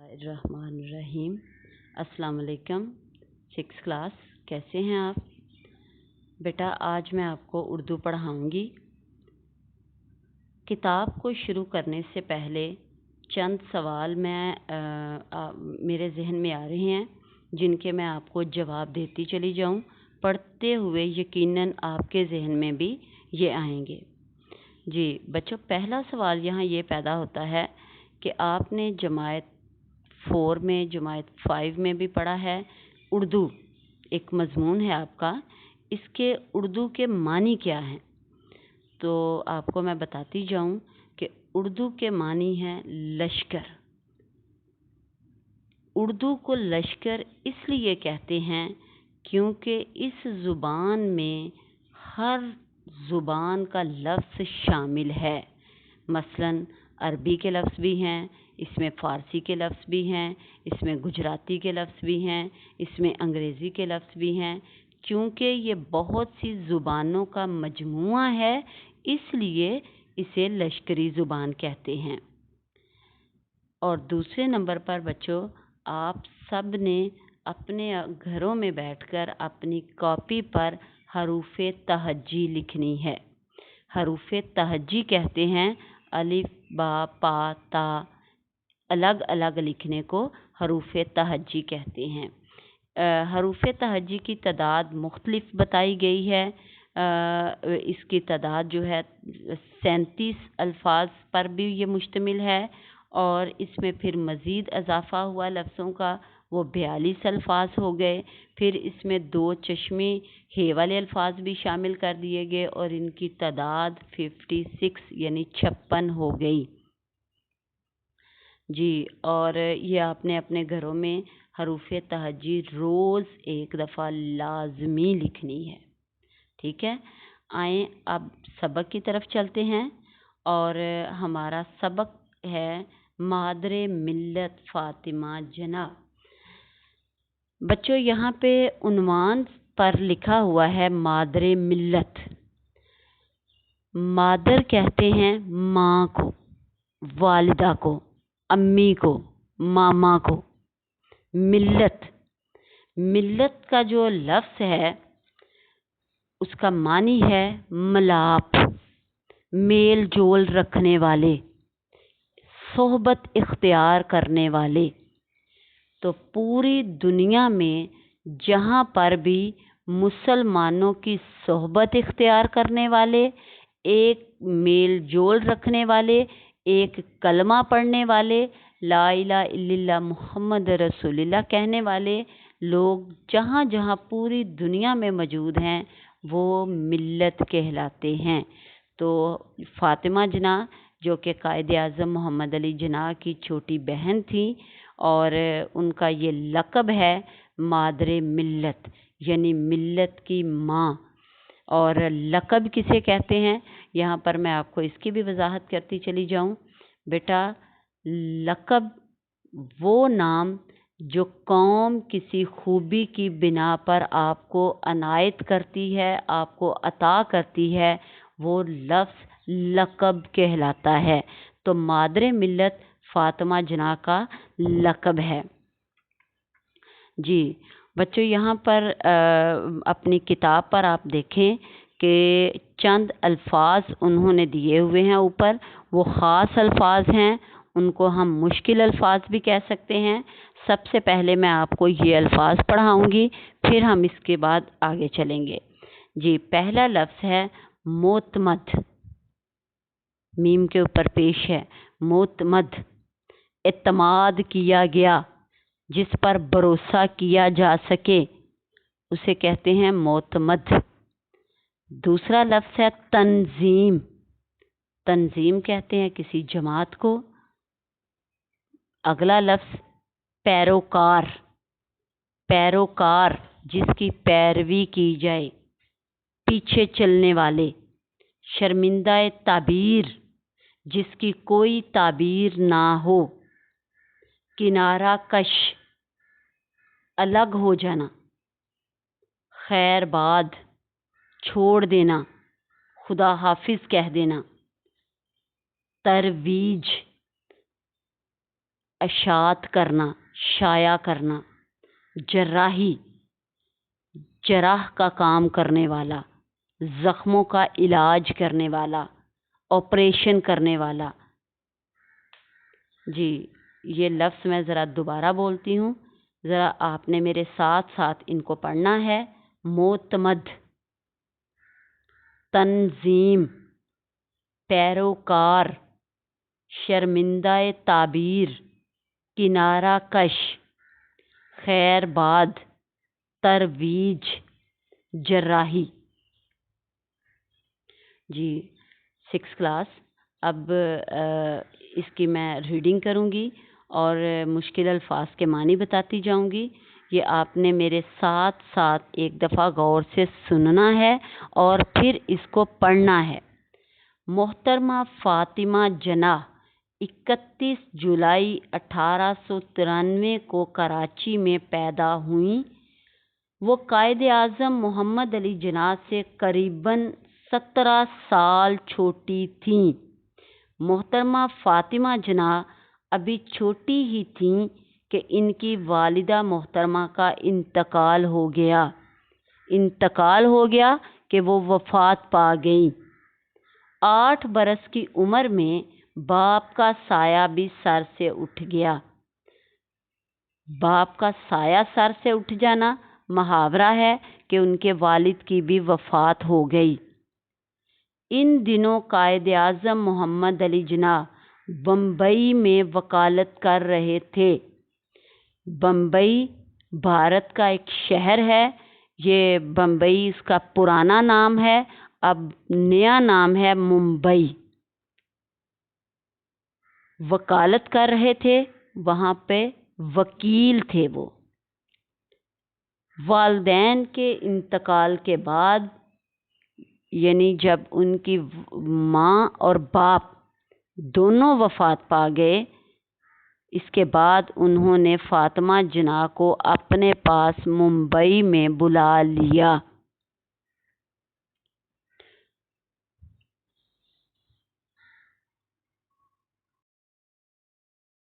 रहमान अस्सलाम वालेकुम। 6th class, कैसे हैं आप? बेटा, आज मैं आपको उर्दू पढ़ाऊंगी। किताब को शुरू करने से पहले चंद सवाल मेरे जहन में आ रहे हैं, जिनके मैं आपको जवाब देती चली जाऊं। पढ़ते हुए यकीनन आपके जहन में भी ये आएंगे। जी बच्चों, पहला सवाल यहाँ ये पैदा होता है कि आपने जमात 4 में, जमात 5 में भी पढ़ा है। उर्दू एक मजमून है आपका, इसके उर्दू के मानी क्या हैं? तो आपको मैं बताती जाऊं कि उर्दू के मानी हैं लश्कर। उर्दू को लश्कर इसलिए कहते हैं क्योंकि इस ज़ुबान में हर ज़ुबान का लफ्ज़ शामिल है। मसलन अरबी के लफ्ज़ भी हैं, इसमें फ़ारसी के लफ्ज़ भी हैं, इसमें गुजराती के लफ्ज़ भी हैं, इसमें अंग्रेज़ी के लफ्ज़ भी हैं। क्योंकि ये बहुत सी ज़ुबानों का मजमुआ है, इसलिए इसे लश्करी ज़ुबान कहते हैं। और दूसरे नंबर पर बच्चों, आप सब ने अपने घरों में बैठकर अपनी कॉपी पर हरूफ़े तहज्जी लिखनी है। हरूफ़े तहज्जी कहते हैं अलिफ, बा, पा, ता अलग अलग लिखने को हरूफ़े तहज्जी कहते हैं। हरूफ़े तहज्जी की तादाद मुख्तलिफ बताई गई है। इसकी तादाद जो है 37 अल्फाज पर भी ये मुश्तमिल है, और इसमें फिर मज़ीद इजाफ़ा हुआ लफ्ज़ों का, वो 42 अल्फाज हो गए। फिर इसमें 2 चश्मे हे वाले अल्फाज भी शामिल कर दिए गए, और इनकी तादाद 56 यानी 56 हो गई। जी, और ये आपने अपने घरों में हरूफ़े तहज्जी रोज़ एक दफ़ा लाज़मी लिखनी है। ठीक है, आए अब सबक की तरफ चलते हैं। और हमारा सबक है मादरे मिल्लत फ़ातिमा जना। बच्चों, यहाँ पे उन्वान पर लिखा हुआ है मादरे मिल्लत। मादर कहते हैं माँ को, वालिदा को, अम्मी को, मामा को। मिल्लत, मिल्लत का जो लफ्ज़ है उसका मानी है मलाप, मेल जोल रखने वाले, सोहबत इख्तियार करने वाले। तो पूरी दुनिया में जहाँ पर भी मुसलमानों की सोहबत इख्तियार करने वाले, एक मेल जोल रखने वाले, एक कलमा पढ़ने वाले, ला इलाहा इल्लल्लाह मुहम्मद रसूलुल्लाह कहने वाले लोग जहाँ जहाँ पूरी दुनिया में मौजूद हैं, वो मिल्लत कहलाते हैं। तो फ़ातिमा जना, जो कि कायदे आज़म मोहम्मद अली जिन्ना की छोटी बहन थी, और उनका ये लक़ब है मादरे मिल्लत, यानी मिल्लत की माँ। और लक़ब किसे कहते हैं, यहाँ पर मैं आपको इसकी भी वजाहत करती चली जाऊँ। बेटा, लक़ब वो नाम जो कौम किसी खूबी की बिना पर आपको अनायत करती है, आपको अता करती है, वो लफ्ज़ लक़ब कहलाता है। तो मादरे मिल्लत फ़ातिमा जना का लक़ब है। जी बच्चों, यहाँ पर अपनी किताब पर आप देखें कि चंद अल्फाज उन्होंने दिए हुए हैं ऊपर। वो ख़ास अल्फाज हैं, उनको हम मुश्किल अल्फाज भी कह सकते हैं। सबसे पहले मैं आपको ये अल्फाज पढ़ाऊँगी, फिर हम इसके बाद आगे चलेंगे। जी, पहला लफ्ज़ है मोतमद। मीम के ऊपर पेश है मोतमद। एतमाद किया गया, जिस पर भरोसा किया जा सके, उसे कहते हैं मोतमद। दूसरा लफ्ज़ है तंजीम। तंजीम कहते हैं किसी जमात को। अगला लफ्ज़ पैरोकार। पैरोकार, जिसकी पैरवी की जाए, पीछे चलने वाले। शर्मिंदा ताबीर, जिसकी कोई ताबीर ना हो। किनारा कश, अलग हो जाना। खैरबाद, छोड़ देना, खुदा हाफिज कह देना। तरवीज, اشاعت کرنا، شائع کرنا، جراحی، جراح کا کام کرنے والا، زخموں کا علاج کرنے والا، آپریشن کرنے والا۔ جی یہ لفظ میں ذرا دوبارہ بولتی ہوں، ذرا آپ نے میرے ساتھ ساتھ ان کو پڑھنا ہے۔ معتمد، تنظیم، پیروکار، شرمندہ تعبیر، کنارہ کش، خیر باد، ترویج، جراحی۔ جی 6 کلاس، اب اس کی میں ریڈنگ کروں گی اور مشکل الفاظ کے معنی بتاتی جاؤں گی۔ یہ آپ نے میرے ساتھ ساتھ ایک دفعہ غور سے سننا ہے اور پھر اس کو پڑھنا ہے۔ محترمہ فاطمہ جناح 31 جولائی 1893 کو کراچی میں پیدا ہوئیں۔ وہ قائد اعظم محمد علی جناح سے قریباً 17 سال چھوٹی تھیں۔ محترمہ فاطمہ جناح ابھی چھوٹی ہی تھیں کہ ان کی والدہ محترمہ کا انتقال ہو گیا کہ وہ وفات پا گئیں۔ 8 برس کی عمر میں باپ کا سایہ بھی سر سے اٹھ گیا۔ باپ کا سایہ سر سے اٹھ جانا محاورہ ہے کہ ان کے والد کی بھی وفات ہو گئی۔ ان دنوں قائد اعظم محمد علی جناح بمبئی میں وکالت کر رہے تھے۔ بمبئی بھارت کا ایک شہر ہے۔ یہ بمبئی اس کا پرانا نام ہے، اب نیا نام ہے ممبئی۔ وکالت کر رہے تھے، وہاں پہ وکیل تھے وہ۔ والدین کے انتقال کے بعد، یعنی جب ان کی ماں اور باپ دونوں وفات پا گئے، اس کے بعد انہوں نے فاطمہ جناح کو اپنے پاس ممبئی میں بلا لیا۔